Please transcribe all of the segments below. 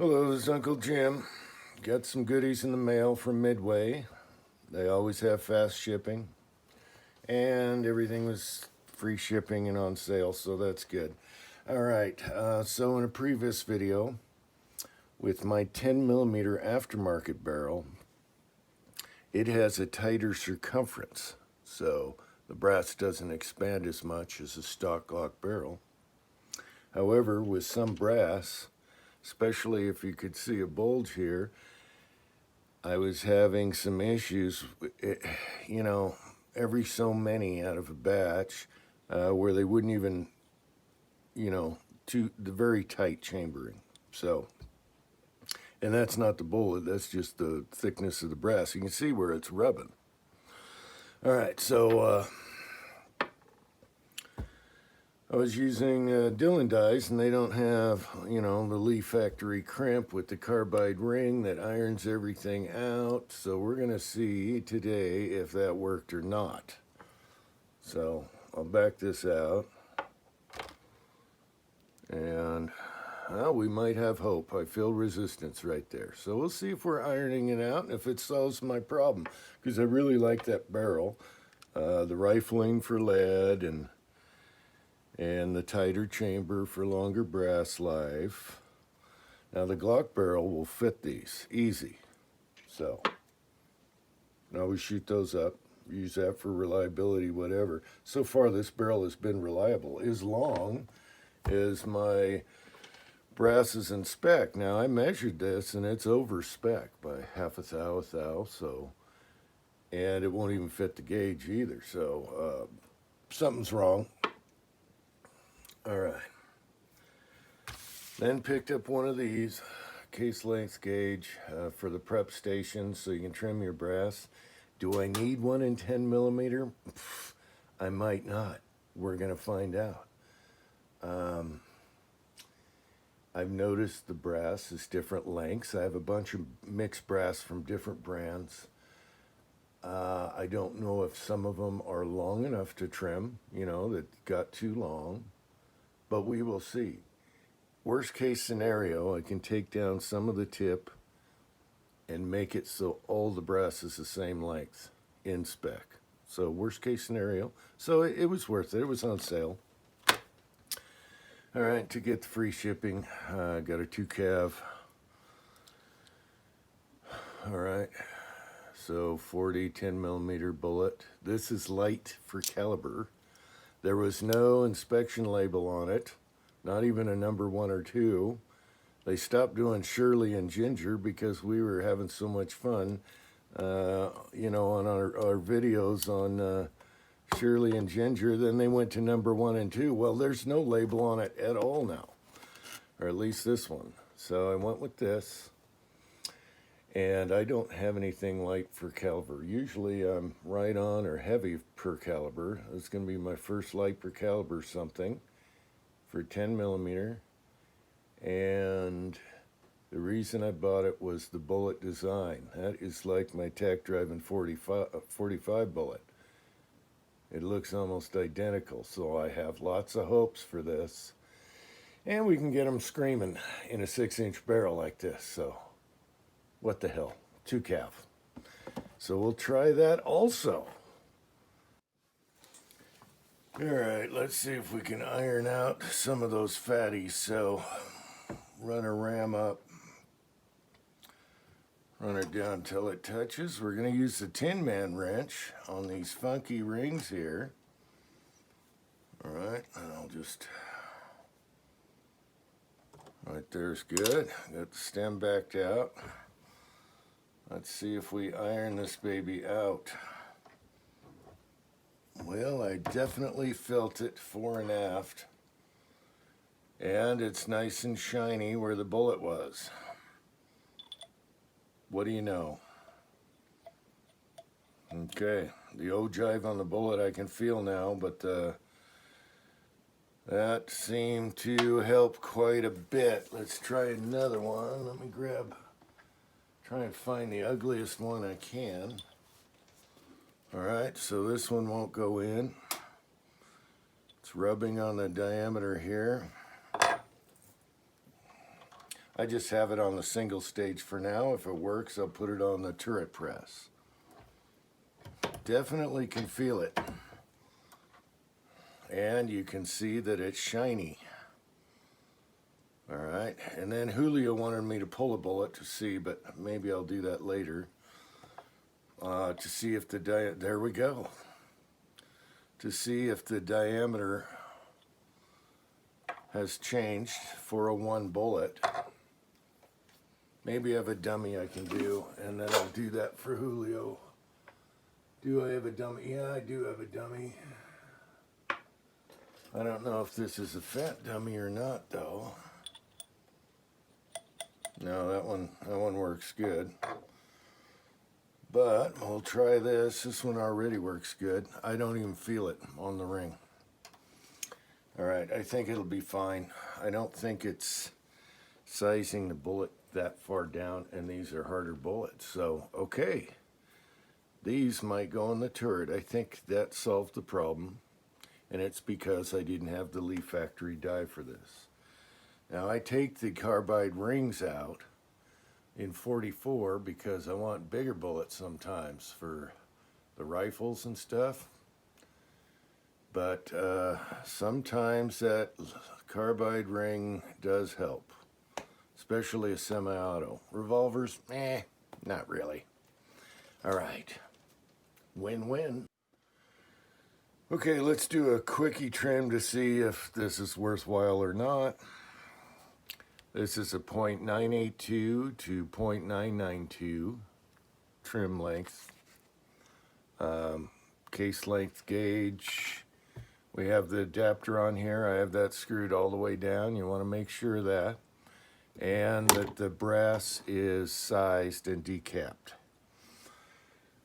Hello, this is Uncle Jim. Got some goodies in the mail from Midway. They always have fast shipping, and everything was free shipping and on sale, so that's good. All right, so in a previous video with my 10mm aftermarket barrel, it has a tighter circumference, so the brass doesn't expand as much as a stock Glock barrel. However, with some brass, especially if you could see a bulge here, I was having some issues, every so many out of a batch where they wouldn't even, to the very tight chambering. So, and that's not the bullet, that's just the thickness of the brass. You can see where it's rubbing. All right, so I was using Dillon dies, and they don't have, the Lee factory crimp with the carbide ring that irons everything out. So we're going to see today if that worked or not. So I'll back this out. And we might have hope. I feel resistance right there. So we'll see if we're ironing it out and if it solves my problem. Because I really like that barrel. The rifling for lead and the tighter chamber for longer brass life. Now the Glock barrel will fit these easy. So now we shoot those up, use that for reliability, whatever. So far this barrel has been reliable as long as my brass is in spec. Now I measured this and it's over spec by half a thou, so, and it won't even fit the gauge either. So something's wrong. All right. Then picked up one of these case length gauge for the prep station so you can trim your brass. Do I need one in 10mm? I might not. We're going to find out. I've noticed the brass is different lengths. I have a bunch of mixed brass from different brands. I don't know if some of them are long enough to trim, that got too long. But we will see. Worst case scenario, I can take down some of the tip and make it so all the brass is the same length in spec. So worst case scenario. So it was worth it. It was on sale. All right, to get the free shipping, I got a 2 cav. All right, so 40 10mm bullet. This is light for caliber. There was no inspection label on it, not even a number 1 or 2. They stopped doing Shirley and Ginger because we were having so much fun, on our videos on Shirley and Ginger. Then they went to number 1 and 2. Well, there's no label on it at all now, or at least this one. So I went with this. And I don't have anything light for caliber. Usually I'm right on or heavy per caliber. It's going to be my first light per caliber something for 10mm. And the reason I bought it was the bullet design. That is like my tack driving 45 bullet. It looks almost identical, so I have lots of hopes for this. And we can get them screaming in a 6-inch barrel like this, so what the hell, 2 cav. So we'll try that also. All right, let's see if we can iron out some of those fatties. So run a ram up, run it down until it touches. We're going to use the Tin Man wrench on these funky rings here. All right, and I'll just, right there's good. Got the stem backed out. Let's see if we iron this baby out. Well, I definitely felt it fore and aft. And it's nice and shiny where the bullet was. What do you know? Okay, the ogive on the bullet I can feel now, but that seemed to help quite a bit. Let's try another one. Let me try and find the ugliest one I can. All right, so this one won't go in. It's rubbing on the diameter here. I just have it on the single stage for now. If it works, I'll put it on the turret press. Definitely can feel it. And you can see that it's shiny. All right, and then Julio wanted me to pull a bullet to see, but maybe I'll do that later. To see if the there we go. To see if the diameter has changed for a 1 bullet. Maybe I have a dummy I can do, and then I'll do that for Julio. Do I have a dummy? Yeah, I do have a dummy. I don't know if this is a fat dummy or not, though. No, that one works good. But we'll try this. This one already works good. I don't even feel it on the ring. All right, I think it'll be fine. I don't think it's sizing the bullet that far down, and these are harder bullets. So, okay. These might go in the turret. I think that solved the problem, and it's because I didn't have the Lee factory die for this. Now, I take the carbide rings out in 44 because I want bigger bullets sometimes for the rifles and stuff. But sometimes that carbide ring does help, especially a semi-auto. Revolvers, not really. All right, win-win. Okay, let's do a quickie trim to see if this is worthwhile or not. This is a .982 to .992 trim length. Case length gauge. We have the adapter on here. I have that screwed all the way down. You want to make sure of that. And that the brass is sized and decapped.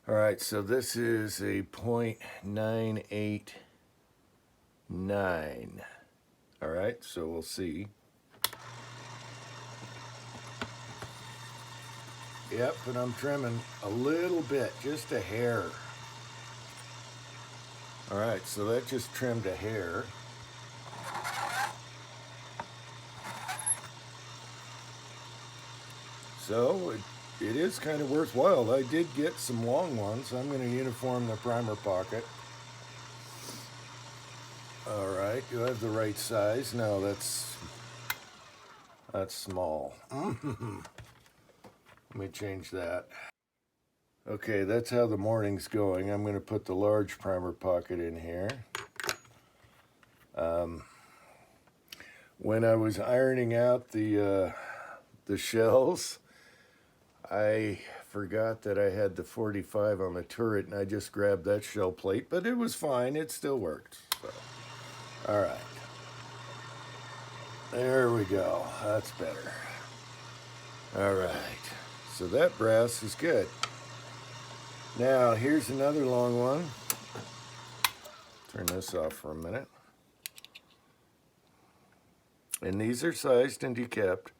All right, so this is a .989. All right, so we'll see. Yep, and I'm trimming a little bit, just a hair. All right, so that just trimmed a hair. So it is kind of worthwhile. I did get some long ones. I'm going to uniform the primer pocket. All right, do I have the right size? No, that's small. Let me change that. Okay, that's how the morning's going. I'm going to put the large primer pocket in here. When I was ironing out the shells, I forgot that I had the 45 on the turret, and I just grabbed that shell plate, but it was fine. It still worked. So, all right. There we go. That's better. All right. So that brass is good. Now, here's another long one. Turn this off for a minute. And these are sized and decapped.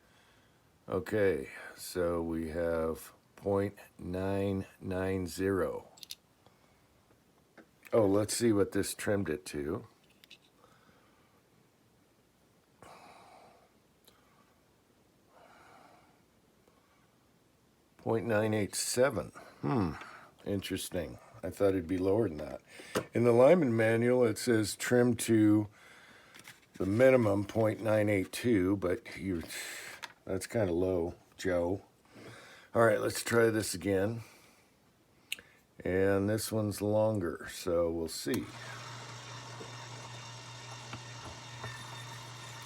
Okay, so we have .990. Oh, let's see what this trimmed it to. .987. Interesting. I thought it'd be lower than that. In the Lyman manual, it says trim to the minimum .982, but that's kind of low, Joe. All right, let's try this again. And this one's longer, so we'll see.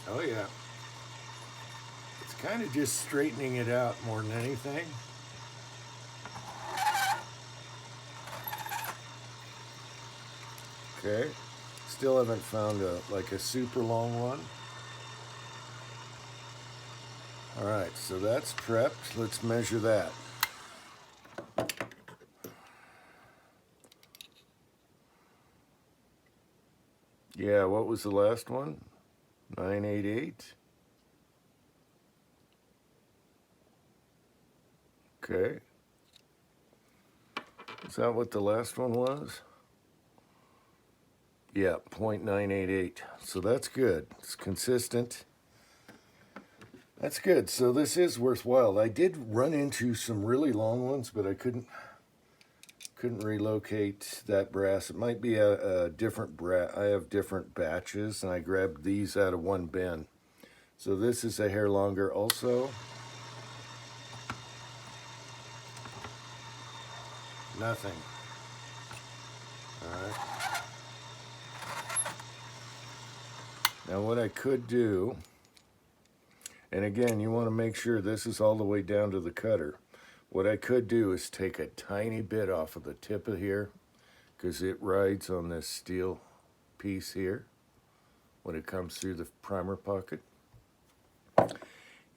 Oh, yeah. It's kind of just straightening it out more than anything. Okay, still haven't found like a super long one. All right, so that's prepped. Let's measure that. Yeah, what was the last one? 988. Okay. Is that what the last one was? Yeah, .988. So that's good. It's consistent. That's good. So this is worthwhile. I did run into some really long ones, but I couldn't relocate that brass. It might be a different brass. I have different batches, and I grabbed these out of one bin. So this is a hair longer also. Nothing. All right. Now what I could do, and again, you want to make sure this is all the way down to the cutter. What I could do is take a tiny bit off of the tip of here, because it rides on this steel piece here when it comes through the primer pocket.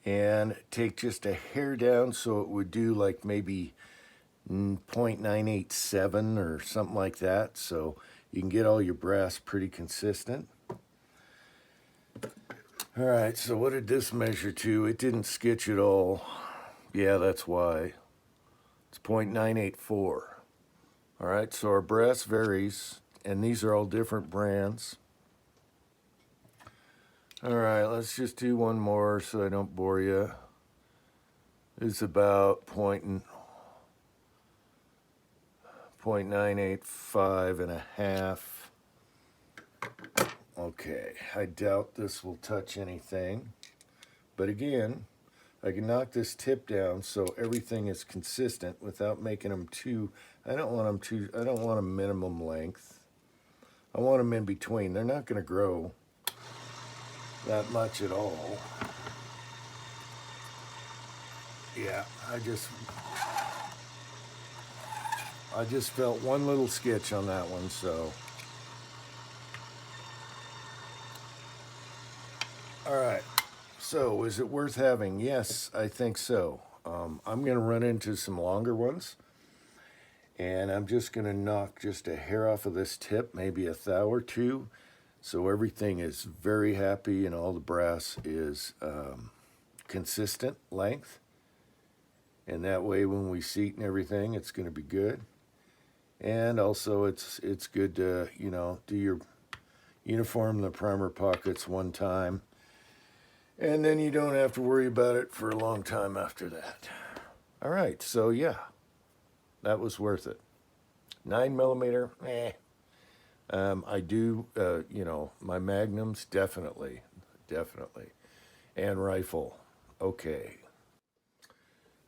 And take just a hair down so it would do like maybe 0.987 or something like that, so you can get all your brass pretty consistent. All right, so what did this measure to? It didn't sketch at all. Yeah, that's why. It's 0.984. All right, so our brass varies, and these are all different brands. All right, let's just do one more so I don't bore you. It's about 0.985 and a half. Okay, I doubt this will touch anything. But again, I can knock this tip down so everything is consistent without making them too, I don't want a minimum length. I want them in between. They're not going to grow that much at all. Yeah, I just felt one little sketch on that one, so. All right, so is it worth having? Yes, I think so. I'm going to run into some longer ones, and I'm just going to knock just a hair off of this tip, maybe a thou or two, so everything is very happy and all the brass is consistent length. And that way when we seat and everything, it's going to be good. And also it's good to, you know, do your uniform the primer pockets one time, and then you don't have to worry about it for a long time after that. All right, so yeah, that was worth it. 9mm, I do, you know, my magnums, definitely, and rifle, okay.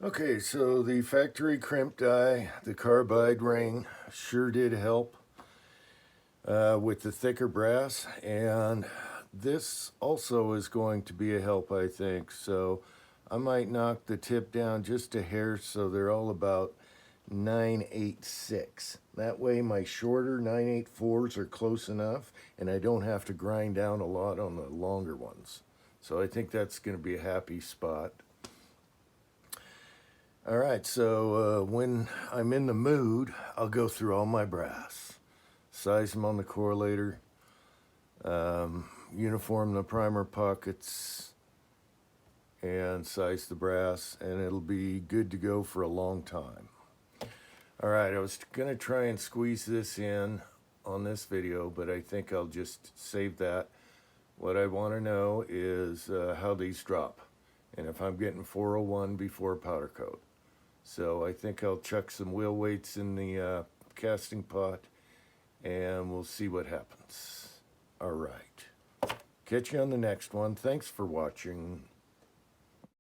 Okay, so the factory crimp die, the carbide ring, sure did help with the thicker brass, and this also is going to be a help, I think. So I might knock the tip down just a hair so they're all about 986. That way my shorter 984s are close enough, and I don't have to grind down a lot on the longer ones. So I think that's going to be a happy spot. All right, so when I'm in the mood, I'll go through all my brass, size them on the correlator, uniform the primer pockets, and size the brass, and it'll be good to go for a long time. All right, I was gonna try and squeeze this in on this video, but I think I'll just save that. What I want to know is how these drop, and if I'm getting 401 before powder coat. So I think I'll chuck some wheel weights in the casting pot, and we'll see what happens. All right. Catch you on the next one. Thanks for watching.